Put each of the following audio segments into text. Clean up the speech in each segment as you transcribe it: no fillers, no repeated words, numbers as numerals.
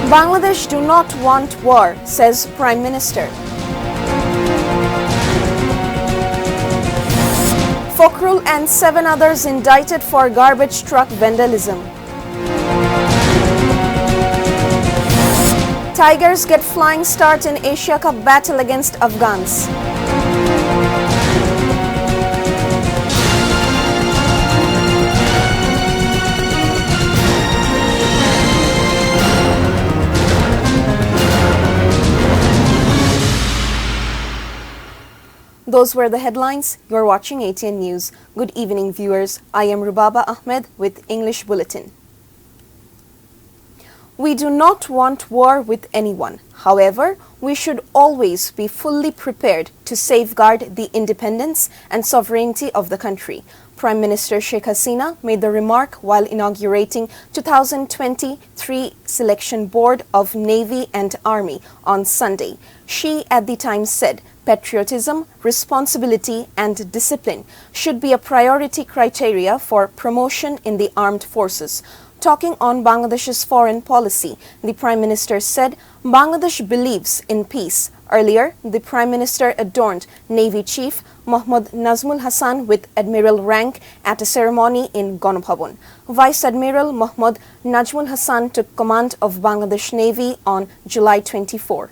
Bangladesh do not want war, says Prime Minister. Fakhrul and 7 others indicted for garbage truck vandalism. Tigers get flying start in Asia Cup battle against Afghans. Those were the headlines. You're watching ATN News. Good evening, viewers. I am Rubaba Ahmed with English Bulletin. We do not want war with anyone. However, we should always be fully prepared to safeguard the independence and sovereignty of the country. Prime Minister Sheikh Hasina made the remark while inaugurating 2023 Selection Board of Navy and Army on Sunday. She at the time said, patriotism, responsibility and discipline should be a priority criteria for promotion in the armed forces. Talking on Bangladesh's foreign policy, the Prime Minister said Bangladesh believes in peace. Earlier, the Prime Minister adorned Navy Chief Mohammad Nazmul Hasan with Admiral rank at a ceremony in Ganabhavan. Vice Admiral Mohammad Najmul Hasan took command of Bangladesh Navy on July 24.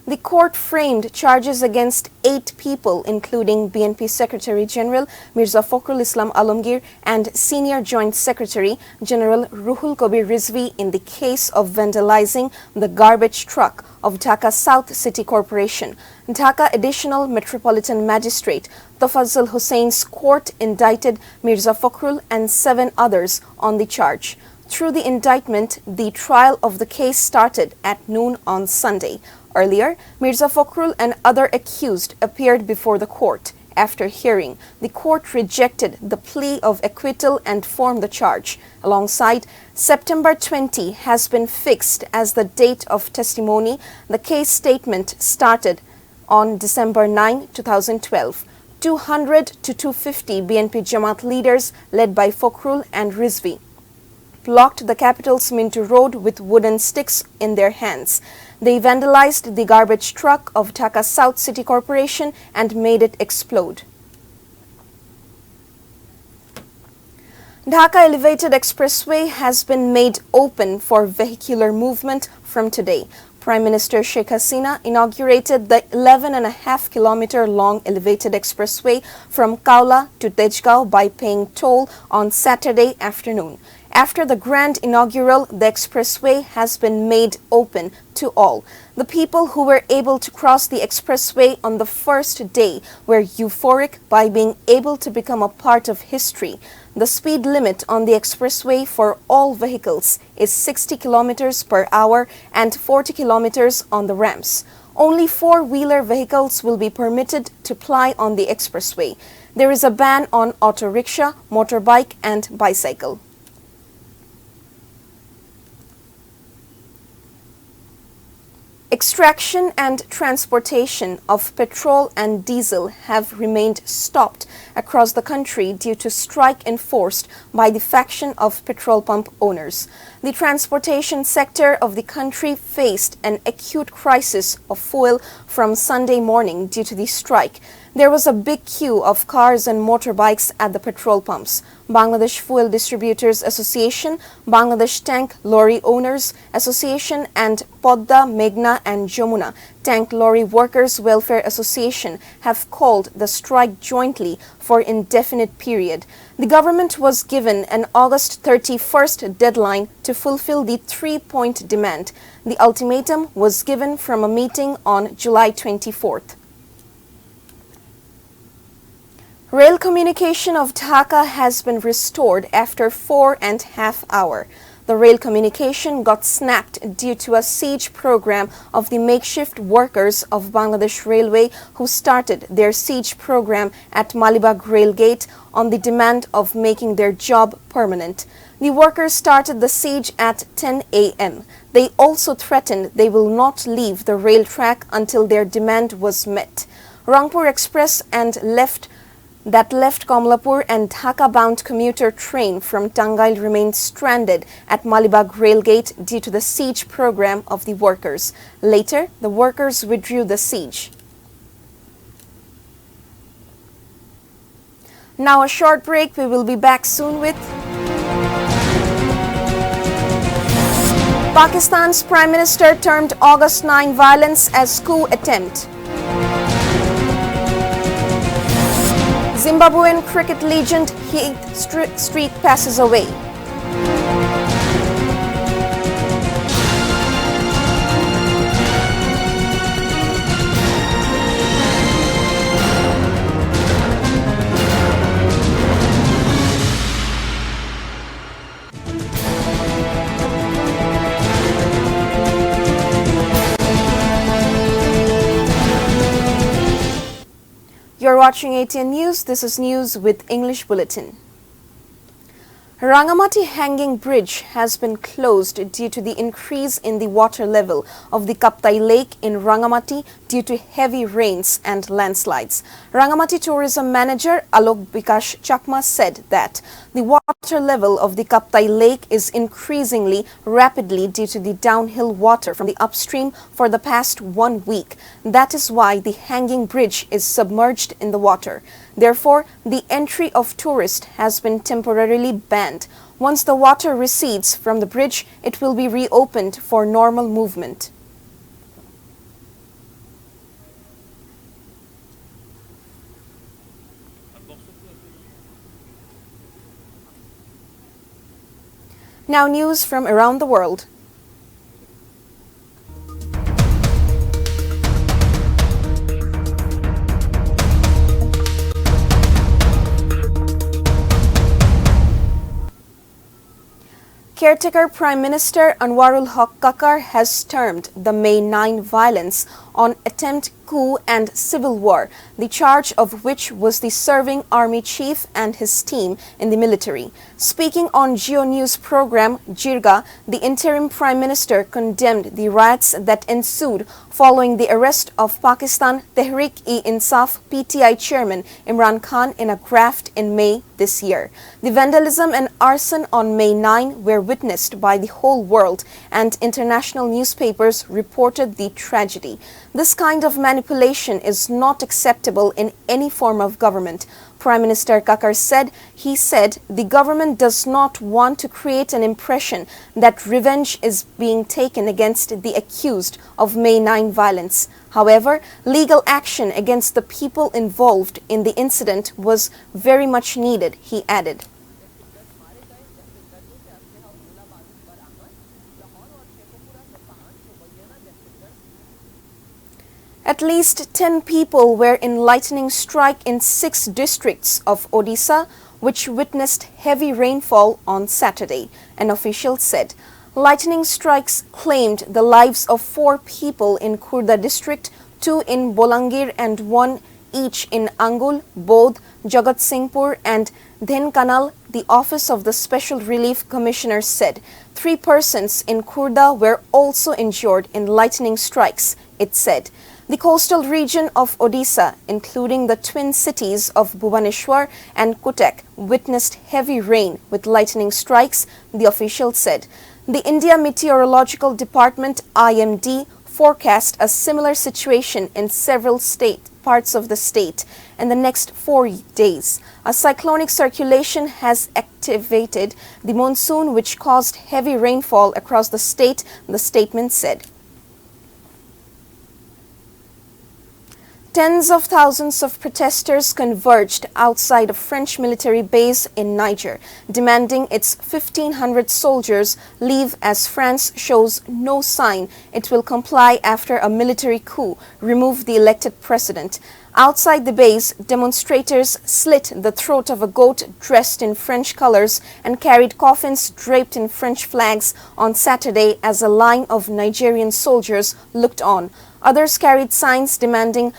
The court framed charges against 8 people, including BNP Secretary General Mirza Fakhrul Islam Alamgir and Senior Joint Secretary General Ruhul Kabir Rizvi in the case of vandalizing the garbage truck of Dhaka South City Corporation. Dhaka Additional Metropolitan Magistrate Tafazul Hussein's court indicted Mirza Fakhrul and 7 others on the charge. Through the indictment, the trial of the case started at noon on Sunday. Earlier, Mirza Fakhrul and other accused appeared before the court. After hearing, the court rejected the plea of acquittal and formed the charge. Alongside, September 20 has been fixed as the date of testimony. The case statement started on December 9, 2012. 200 to 250 BNP Jamaat leaders led by Fakhrul and Rizvi blocked the capital's Minto Road with wooden sticks in their hands. They vandalized the garbage truck of Dhaka South City Corporation and made it explode. Dhaka Elevated Expressway has been made open for vehicular movement from today. Prime Minister Sheikh Hasina inaugurated the 11.5-kilometer long elevated expressway from Kaula to Tejgaon by paying toll on Saturday afternoon. After the grand inaugural, the expressway has been made open to all. The people who were able to cross the expressway on the first day were euphoric by being able to become a part of history. The speed limit on the expressway for all vehicles is 60 kilometers per hour and 40 kilometers on the ramps. Only 4-wheeler vehicles will be permitted to ply on the expressway. There is a ban on auto rickshaw, motorbike and bicycle. Extraction and transportation of petrol and diesel have remained stopped across the country due to strike enforced by the faction of petrol pump owners. The transportation sector of the country faced an acute crisis of fuel from Sunday morning due to the strike. There was a big queue of cars and motorbikes at the petrol pumps. Bangladesh Fuel Distributors Association, Bangladesh Tank Lorry Owners Association and Podda, Meghna and Jamuna Tank Lorry Workers Welfare Association have called the strike jointly for indefinite period. The government was given an August 31st deadline to fulfill the 3-point demand. The ultimatum was given from a meeting on July 24th. Rail communication of Dhaka has been restored after 4.5 hours. The rail communication got snapped due to a siege program of the makeshift workers of Bangladesh Railway who started their siege program at Malibag Rail Gate on the demand of making their job permanent. The workers started the siege at 10 a.m. They also threatened they will not leave the rail track until their demand was met. Rangpur Express and left Kamalapur and Dhaka-bound commuter train from Tangail remained stranded at Malibag Railgate due to the siege program of the workers. Later, the workers withdrew the siege. Now a short break. We will be back soon with Pakistan's Prime Minister termed August 9 violence as coup attempt. Zimbabwean cricket legend Heath Street passes away. You're watching ATN News. This is news with English Bulletin. Rangamati Hanging Bridge has been closed due to the increase in the water level of the Kaptai Lake in Rangamati due to heavy rains and landslides. Rangamati Tourism Manager Alok Bikash Chakma said that the water level of the Kaptai Lake is increasingly rapidly due to the downhill water from the upstream for the past 1 week. That is why the hanging bridge is submerged in the water. Therefore, the entry of tourists has been temporarily banned. Once the water recedes from the bridge, it will be reopened for normal movement. Now news from around the world. Caretaker Prime Minister Anwarul Haq Kakar has termed the May 9 violence on attempt coup and civil war, the charge of which was the serving army chief and his team in the military. Speaking on Geo News program Jirga, the interim Prime Minister condemned the riots that ensued following the arrest of Pakistan Tehreek-e-Insaf PTI chairman Imran Khan in a graft in May this year. The vandalism and arson on May 9 were witnessed by the whole world, and international newspapers reported the tragedy. This kind of manipulation is not acceptable in any form of government. Prime Minister Kakar said, the government does not want to create an impression that revenge is being taken against the accused of May 9 violence. However, legal action against the people involved in the incident was very much needed, he added. At least 10 people were in lightning strike in 6 districts of Odisha, which witnessed heavy rainfall on Saturday, an official said. Lightning strikes claimed the lives of 4 people in Khurda district, 2 in Bolangir and 1 each in Angul, Bodh, Jagatsinghpur and Dhenkanal, the Office of the Special Relief Commissioner said. 3 persons in Khurda were also injured in lightning strikes, it said. The coastal region of Odisha, including the twin cities of Bhubaneswar and Cuttack, witnessed heavy rain with lightning strikes, the official said. The India Meteorological Department IMD forecast a similar situation in several parts of the state in the next 4 days. A cyclonic circulation has activated the monsoon, which caused heavy rainfall across the state, the statement said. Tens of thousands of protesters converged outside a French military base in Niger, demanding its 1,500 soldiers leave as France shows no sign it will comply after a military coup removed the elected president. Outside the base, demonstrators slit the throat of a goat dressed in French colors and carried coffins draped in French flags on Saturday as a line of Nigerian soldiers looked on. Others carried signs demanding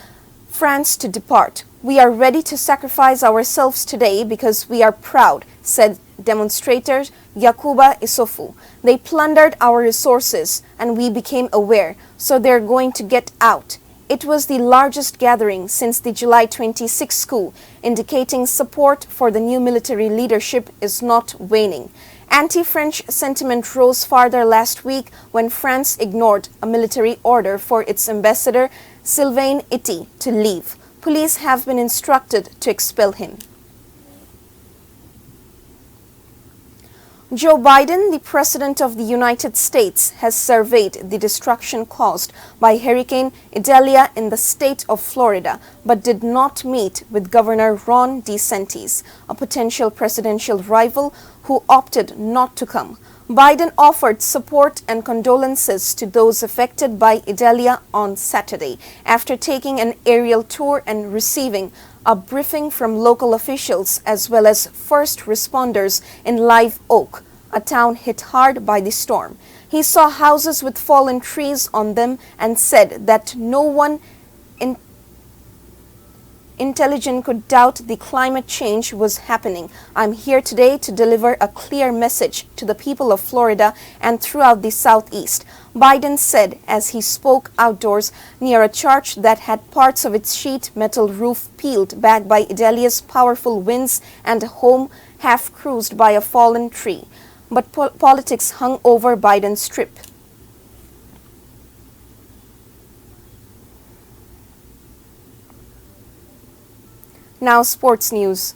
France to depart. We are ready to sacrifice ourselves today because we are proud, said demonstrator Yakuba Isofu. They plundered our resources and we became aware, so they're going to get out, It was the largest gathering since the July 26 coup, indicating support for the new military leadership is not waning. Anti-French sentiment rose farther last week when France ignored a military order for its ambassador, Sylvain Ity, to leave. Police have been instructed to expel him. Joe Biden, the President of the United States, has surveyed the destruction caused by Hurricane Idalia in the state of Florida, but did not meet with Governor Ron DeSantis, a potential presidential rival who opted not to come. Biden offered support and condolences to those affected by Idalia on Saturday after taking an aerial tour and receiving a briefing from local officials as well as first responders in Live Oak, a town hit hard by the storm. He saw houses with fallen trees on them and said that no one intelligent could doubt the climate change was happening. I'm here today to deliver a clear message to the people of Florida and throughout the Southeast, Biden said as he spoke outdoors near a church that had parts of its sheet metal roof peeled back by Idalia's powerful winds and a home half crushed by a fallen tree. But politics hung over Biden's trip. Now sports news.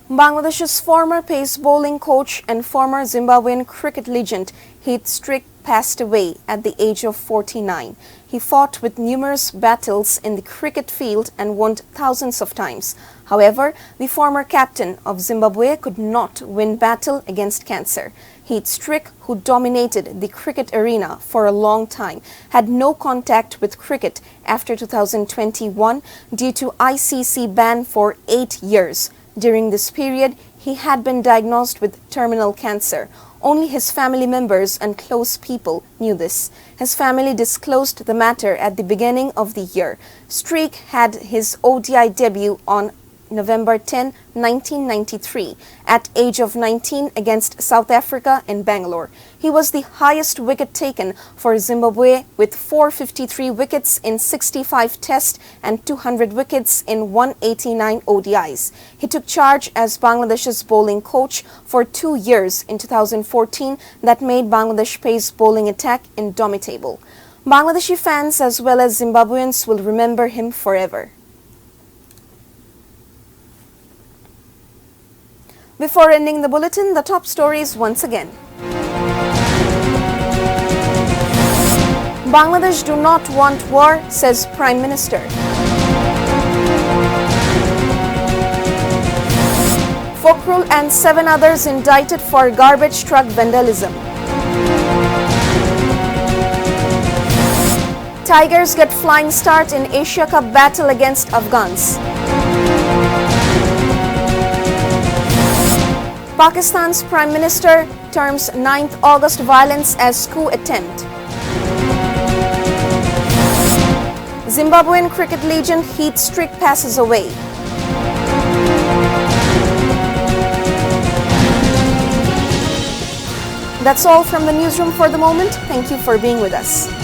Bangladesh's former pace bowling coach and former Zimbabwean cricket legend Heath Strick passed away at the age of 49. He fought with numerous battles in the cricket field and won thousands of times. However, the former captain of Zimbabwe could not win battle against cancer. Heath Strick, who dominated the cricket arena for a long time, had no contact with cricket after 2021 due to ICC ban for 8 years. During this period, he had been diagnosed with terminal cancer. Only his family members and close people knew this. His family disclosed the matter at the beginning of the year. Strick had his ODI debut on November 10, 1993, at age of 19 against South Africa in Bangalore. He was the highest wicket taken for Zimbabwe with 453 wickets in 65 Test and 200 wickets in 189 ODIs. He took charge as Bangladesh's bowling coach for 2 years in 2014 that made Bangladesh pace bowling attack indomitable. Bangladeshi fans as well as Zimbabweans will remember him forever. Before ending the bulletin, the top stories once again. Bangladesh do not want war, says Prime Minister. Fokhrul and 7 others indicted for garbage truck vandalism. Tigers get flying start in Asia Cup battle against Afghans. Pakistan's Prime Minister terms 9th August violence as coup attempt. Zimbabwean cricket legend Heath Strick passes away. That's all from the newsroom for the moment. Thank you for being with us.